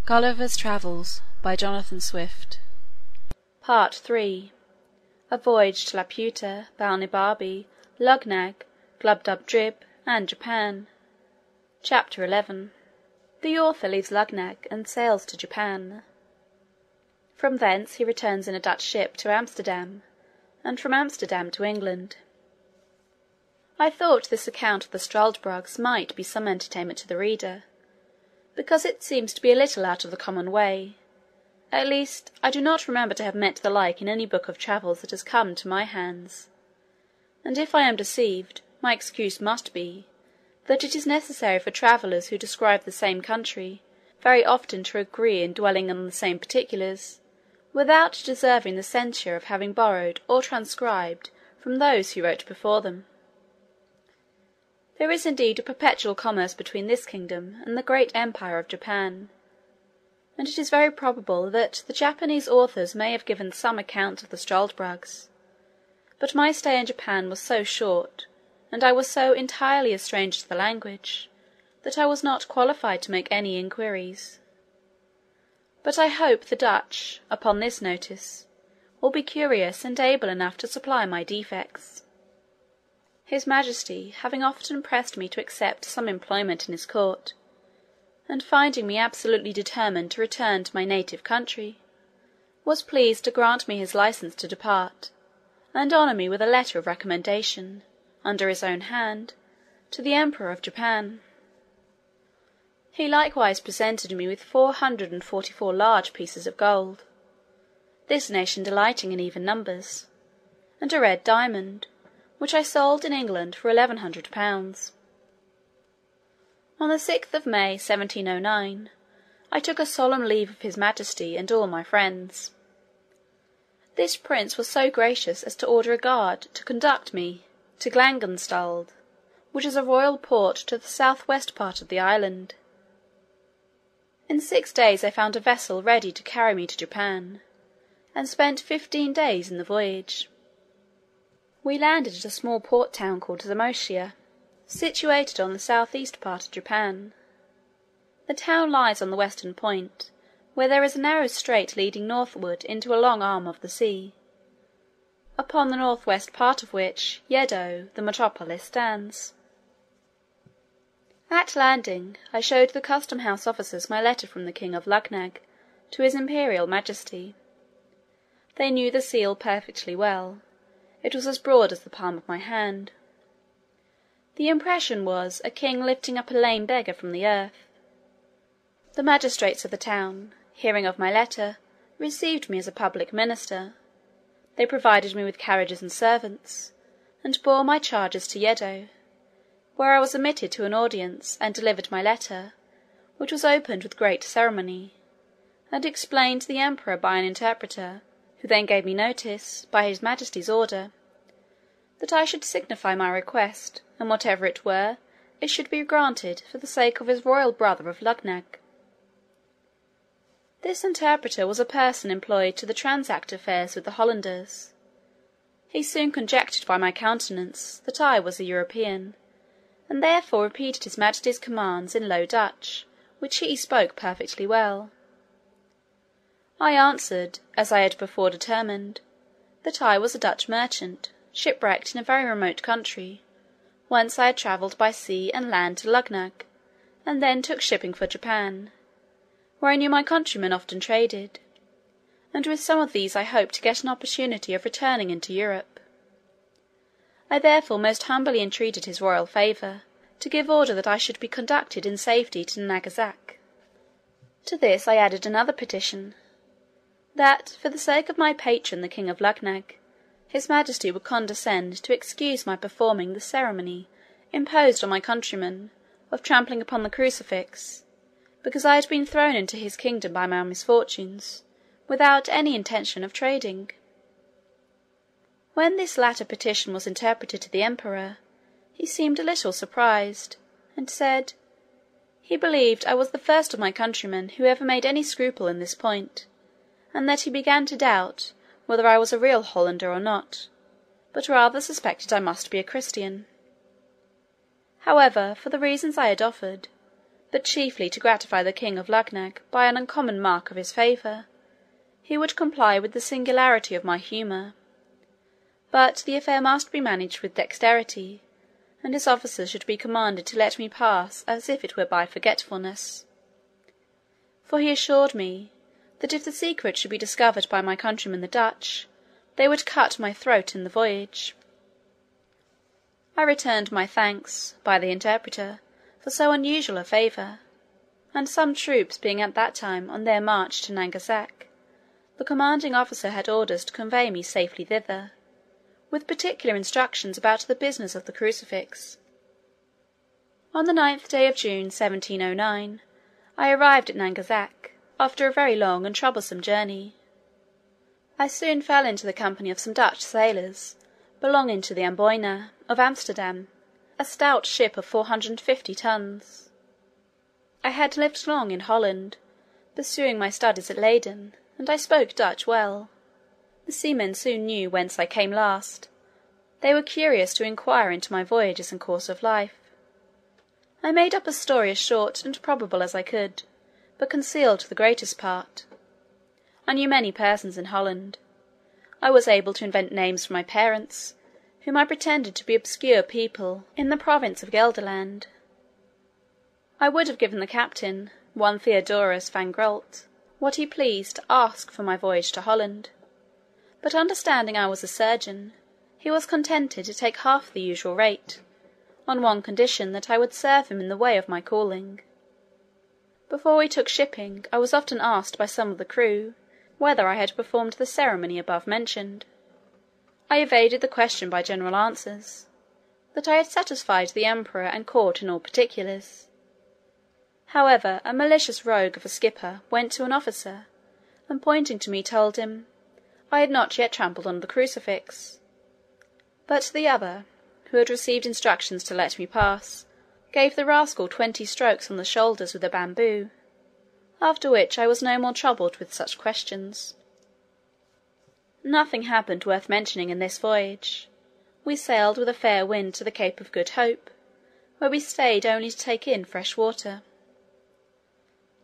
Gulliver's Travels by Jonathan Swift. Part 3. A Voyage to Laputa, Balnibarbi, Luggnagg, Glubbdubdrib, and Japan. Chapter 11. The author leaves Luggnagg and sails to Japan. From thence he returns in a Dutch ship to Amsterdam, and from Amsterdam to England. I thought this account of the Struldbrugs might be some entertainment to the reader, because it seems to be a little out of the common way. At least, I do not remember to have met the like in any book of travels that has come to my hands; and if I am deceived, my excuse must be, that it is necessary for travellers who describe the same country very often to agree in dwelling on the same particulars, without deserving the censure of having borrowed or transcribed from those who wrote before them. There is indeed a perpetual commerce between this kingdom and the great empire of Japan, and it is very probable that the Japanese authors may have given some account of the Struldbrugs; but my stay in Japan was so short, and I was so entirely a stranger to the language, that I was not qualified to make any inquiries. But I hope the Dutch, upon this notice, will be curious and able enough to supply my defects. His Majesty having often pressed me to accept some employment in his court, and finding me absolutely determined to return to my native country, was pleased to grant me his license to depart, and honour me with a letter of recommendation, under his own hand, to the Emperor of Japan. He likewise presented me with 444 large pieces of gold, this nation delighting in even numbers, and a red diamond, which I sold in England for £1100. On the 6th of May, 1709, I took a solemn leave of his Majesty and all my friends. This prince was so gracious as to order a guard to conduct me to Glangenstald, which is a royal port to the south-west part of the island. In 6 days I found a vessel ready to carry me to Japan, and spent 15 days in the voyage. We landed at a small port town called Zamotia, situated on the south-east part of Japan. The town lies on the western point, where there is a narrow strait leading northward into a long arm of the sea, upon the north-west part of which Yedo, the metropolis, stands. At landing, I showed the custom-house officers my letter from the King of Luggnagg to his Imperial Majesty. They knew the seal perfectly well. It was as broad as the palm of my hand. The impression was a king lifting up a lame beggar from the earth. The magistrates of the town, hearing of my letter, received me as a public minister. They provided me with carriages and servants, and bore my charges to Yedo, where I was admitted to an audience, and delivered my letter, which was opened with great ceremony, and explained to the emperor by an interpreter, who then gave me notice, by his Majesty's order, that I should signify my request, and whatever it were, it should be granted for the sake of his royal brother of Luggnagg. This interpreter was a person employed to transact affairs with the Hollanders. He soon conjectured by my countenance that I was a European, and therefore repeated his Majesty's commands in Low Dutch, which he spoke perfectly well. I answered, as I had before determined, that I was a Dutch merchant, shipwrecked in a very remote country, whence I had travelled by sea and land to Luggnagg, and then took shipping for Japan, where I knew my countrymen often traded, and with some of these I hoped to get an opportunity of returning into Europe. I therefore most humbly entreated his royal favour to give order that I should be conducted in safety to Nagasaki. To this I added another petition, that, for the sake of my patron the King of Luggnagg, his Majesty would condescend to excuse my performing the ceremony imposed on my countrymen of trampling upon the crucifix, because I had been thrown into his kingdom by my misfortunes, without any intention of trading. When this latter petition was interpreted to the emperor, he seemed a little surprised, and said, he believed I was the first of my countrymen who ever made any scruple in this point, and that he began to doubt whether I was a real Hollander or not, but rather suspected I must be a Christian. However, for the reasons I had offered, but chiefly to gratify the king of Luggnagg by an uncommon mark of his favour, he would comply with the singularity of my humour; but the affair must be managed with dexterity, and his officers should be commanded to let me pass as if it were by forgetfulness; for he assured me, that if the secret should be discovered by my countrymen the Dutch, they would cut my throat in the voyage. I returned my thanks, by the interpreter, for so unusual a favour; and some troops being at that time on their march to Nangasac, the commanding officer had orders to convey me safely thither, with particular instructions about the business of the crucifix. On the 9th day of June 1709, I arrived at Nangasac, after a very long and troublesome journey. I soon fell into the company of some Dutch sailors, belonging to the Amboyna, of Amsterdam, a stout ship of 450 tons. I had lived long in Holland, pursuing my studies at Leyden, and I spoke Dutch well. The seamen soon knew whence I came last. They were curious to inquire into my voyages and course of life. I made up a story as short and probable as I could, but concealed the greatest part. I knew many persons in Holland. I was able to invent names for my parents, whom I pretended to be obscure people in the province of Gelderland. I would have given the captain, one Theodorus van Grult, what he pleased to ask for my voyage to Holland; but understanding I was a surgeon, he was contented to take half the usual rate, on one condition, that I would serve him in the way of my calling. Before we took shipping, I was often asked by some of the crew, whether I had performed the ceremony above mentioned. I evaded the question by general answers, that I had satisfied the emperor and court in all particulars. However, a malicious rogue of a skipper went to an officer, and pointing to me, told him, "I had not yet trampled on the crucifix." But the other, who had received instructions to let me pass, gave the rascal 20 strokes on the shoulders with a bamboo; after which I was no more troubled with such questions. Nothing happened worth mentioning in this voyage. We sailed with a fair wind to the Cape of Good Hope, where we stayed only to take in fresh water.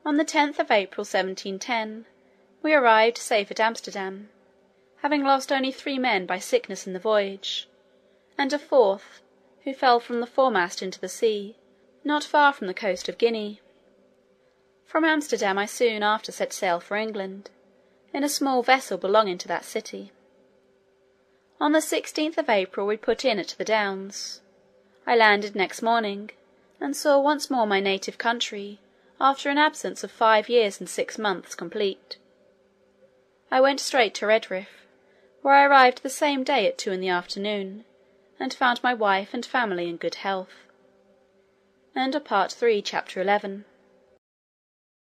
On the 10th of April 1710, we arrived safe at Amsterdam, having lost only 3 men by sickness in the voyage, and a 4th, who fell from the foremast into the sea, not far from the coast of Guinea. From Amsterdam I soon after set sail for England, in a small vessel belonging to that city. On the 16th of April we put in at the Downs. I landed next morning, and saw once more my native country, after an absence of 5 years and 6 months complete. I went straight to Redriff, where I arrived the same day at 2 in the afternoon, and found my wife and family in good health. Chapter 11.